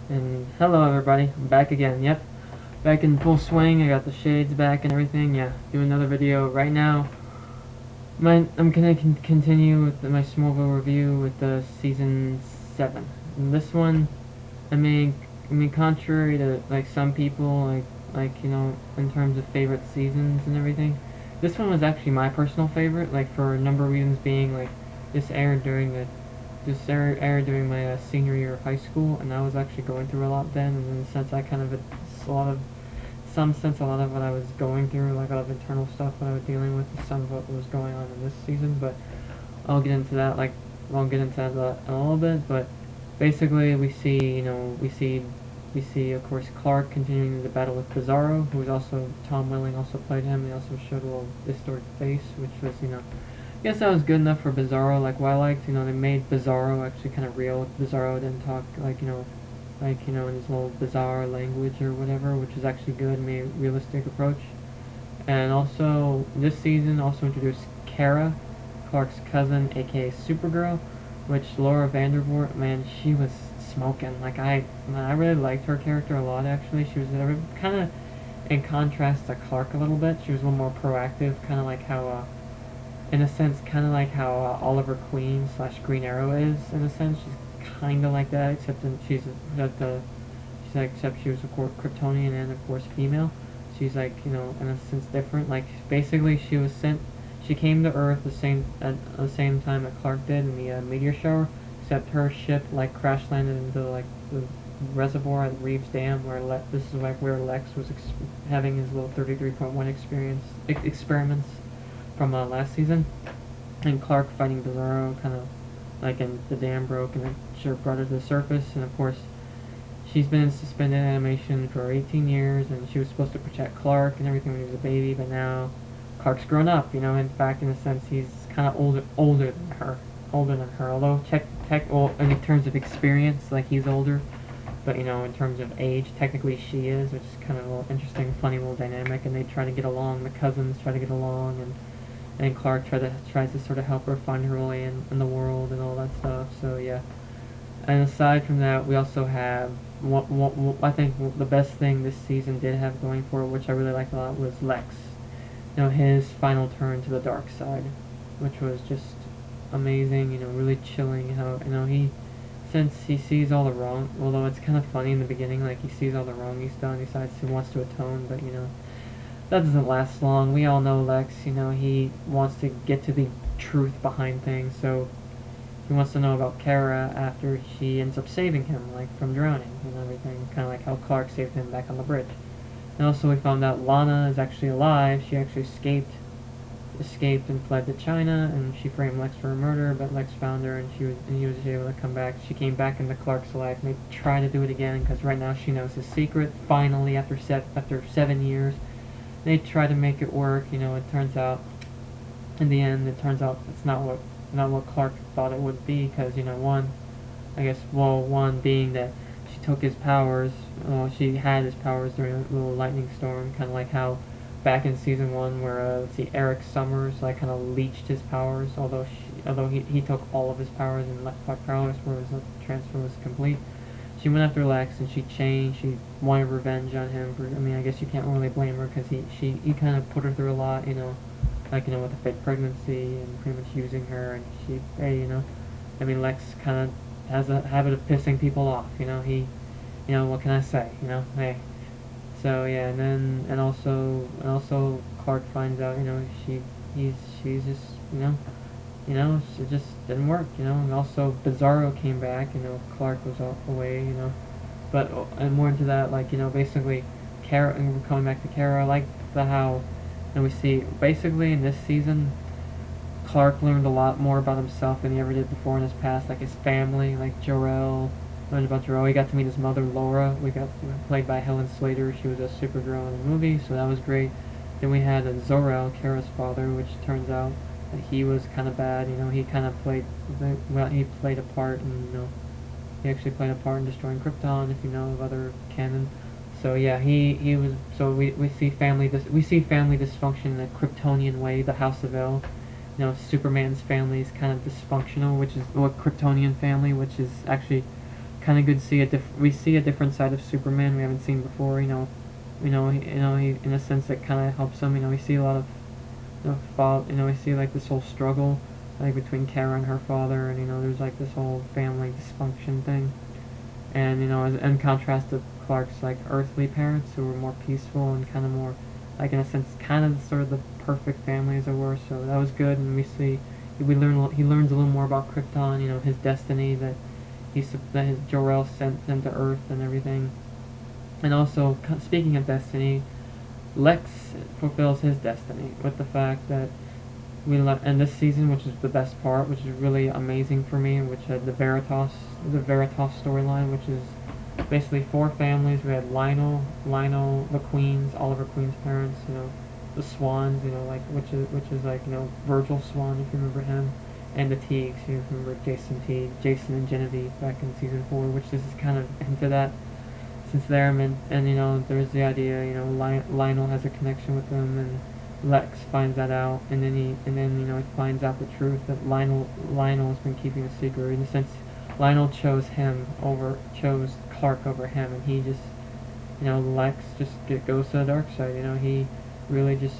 And hello everybody, I'm back again, yep. Back in full swing, I got the shades back and everything, yeah. Do another video right now. I'm gonna continue with my Smallville review with the season 7. And this one, contrary to like some people, in terms of favorite seasons and everything, this one was actually my personal favorite, like for a number of reasons being like this aired during the aired during my senior year of high school, and I was actually going through a lot then, and in a sense I kind of a lot of a lot of what I was going through, like a lot of internal stuff that I was dealing with, some of what was going on in this season, but I'll get into that, I'll get into that in a little bit, but basically we see, of course, Clark continuing the battle with Bizarro, who was also, Tom Welling also played him. He also showed a little distorted face, which was, I guess that was good enough for Bizarro. Like, what I liked, they made Bizarro actually kind of real. Bizarro didn't talk, in his little bizarre language or whatever, which was actually good, made a realistic approach. And also, this season also introduced Kara, Clark's cousin, aka Supergirl, which Laura Vandervoort, man, she was smoking. I really liked her character a lot, actually. She was kind of in contrast to Clark a little bit. She was a little more proactive, kind of like how, in a sense, kind of like how Oliver Queen / Green Arrow is, in a sense. She's kind of like that, except except she was a Kryptonian and, of course, female. She's in a sense different. Like, basically, she came to Earth at the same time that Clark did in the meteor shower, except her ship crash landed into the reservoir at Reeves Dam, this is where Lex was having his little 33.1 experiments from last season, and Clark fighting Bizarro, kind of and the dam broke and it sure brought her to the surface, and of course she's been in suspended animation for 18 years, and she was supposed to protect Clark and everything when he was a baby, but now Clark's grown up, in fact, in a sense, he's kind of older than her, although in terms of experience, he's older, but, in terms of age, technically she is, which is kind of a little interesting, funny little dynamic, and they try to get along, the cousins try to get along, and Clark tries to sort of help her find her way in the world and all that stuff, so yeah. And aside from that, we also have, I think the best thing this season did have going for it, which I really liked a lot, was Lex. His final turn to the dark side, which was just amazing, really chilling how, since he sees all the wrong, although it's kind of funny in the beginning, he sees all the wrong he's done, he decides he wants to atone, but, that doesn't last long. We all know Lex, he wants to get to the truth behind things, so he wants to know about Kara after she ends up saving him, from drowning and everything, kind of like how Clark saved him back on the bridge. And also we found out Lana is actually alive. She actually escaped and fled to China, and she framed Lex for a murder, but Lex found her, and he was able to come back. She came back into Clark's life, and they try to do it again, because right now she knows his secret, finally, after 7 years. They try to make it work, it turns out, in the end, it's not what Clark thought it would be, because, one being that she took his powers, she had his powers during a little lightning storm, kind of like how back in season 1 where, Eric Summers, kind of leached his powers, although he took all of his powers and left Clark powerless, where his transfer was complete. She went after Lex, and she changed. She wanted revenge on him for, I guess you can't really blame her, because he kind of put her through a lot, with the fake pregnancy and pretty much using her, and Lex kind of has a habit of pissing people off, what can I say, hey. So yeah, and also Clark finds out, she's just, it just didn't work, and also Bizarro came back, Clark was away, but, and more into that, basically, Kara, and we're coming back to Kara, I like how, we see, basically, in this season, Clark learned a lot more about himself than he ever did before in his past, his family, Jor-El, learned about Jor-El. He got to meet his mother, Laura, played by Helen Slater. She was a Supergirl in the movie, so that was great. Then we had Zor-El, Kara's father, which turns out that he was kind of bad, he kind of he played a part in, he actually played a part in destroying Krypton, if you know of other canon. So yeah, he was, so we see family dysfunction in a Kryptonian way, the House of El. Superman's family is kind of dysfunctional, which is, Kryptonian family, which is actually kind of good to see we see a different side of Superman we haven't seen before. He, in a sense that kind of helps him. We see a lot of we see like this whole struggle like between Kara and her father, and there's like this whole family dysfunction thing. And in contrast to Clark's like earthly parents, who were more peaceful and kind of more, like in a sense, kind of sort of the perfect family as it were. So that was good, and he learns a little more about Krypton. His destiny that his Jor-El sent him to Earth and everything. And also, speaking of destiny, Lex fulfills his destiny with the fact that in this season, which is the best part, which is really amazing for me, which had the Veritas storyline, which is basically 4 families. We had Lionel, the Queens, Oliver Queen's parents, the Swans, which is like Virgil Swan, if you remember him, and the Teagues, you remember Jason Teague, Jason and Genevieve back in season 4, which this is kind of hinted at since there. And there's the idea, Lionel has a connection with them, and Lex finds that out, and then he finds out the truth that Lionel has been keeping a secret. In a sense, Lionel chose Clark over him, and he just, Lex just goes to the dark side. He really just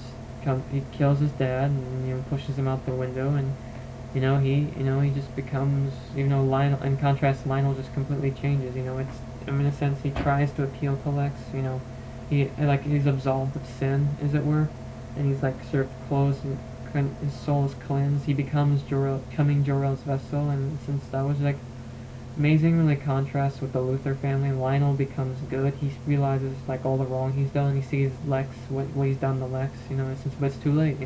he kills his dad and pushes him out the window, and he just becomes, Lionel, in contrast, Lionel just completely changes. In a sense, he tries to appeal to Lex. He's absolved of sin, as it were. And he's like sort of closed, and his soul is cleansed. He becomes Jor-El's vessel, and since that was like amazing, really contrast with the Luthor family. Lionel becomes good. He realizes like all the wrong he's done. He sees Lex, what he's done to Lex. But it's too late.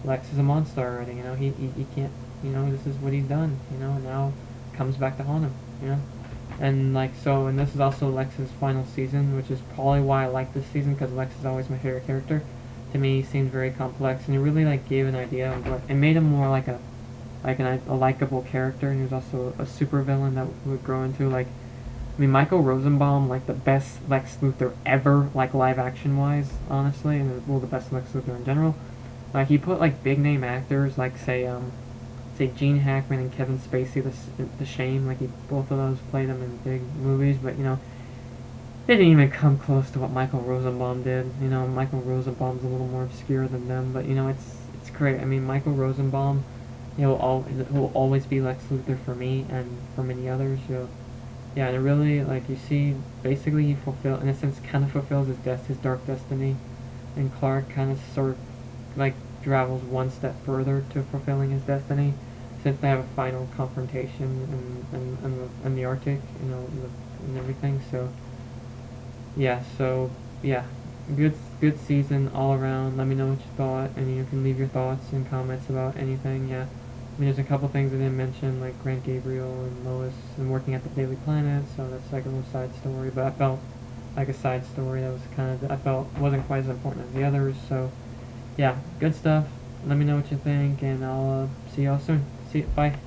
Lex is a monster already. He can't. This is what he's done. And now it comes back to haunt him. And and this is also Lex's final season, which is probably why I like this season, because Lex is always my favorite character. To me, he seemed very complex, and it really gave an idea of it made him more like a likable character, and he was also a super villain that would grow into Michael Rosenbaum, the best Lex Luthor ever, live action wise, honestly, and the best Lex Luthor in general. He put big name actors say Gene Hackman and Kevin Spacey, the Shame, both of those played him in big movies, but they didn't even come close to what Michael Rosenbaum did. Michael Rosenbaum's a little more obscure than them, but it's great. Michael Rosenbaum, he'll always be Lex Luthor for me and for many others. Yeah, and it really you see, basically he kind of fulfills his dark destiny, and Clark kind of sort of travels one step further to fulfilling his destiny, since they have a final confrontation in the Arctic, and everything. Yeah, good season all around. Let me know what you thought, and you can leave your thoughts and comments about anything. Yeah, there's a couple things I didn't mention, like Grant Gabriel and Lois and working at the Daily Planet, so that's a little side story, but I felt like a side story that was I felt wasn't quite as important as the others. So yeah, good stuff. Let me know what you think, and I'll see y'all soon. See you, bye.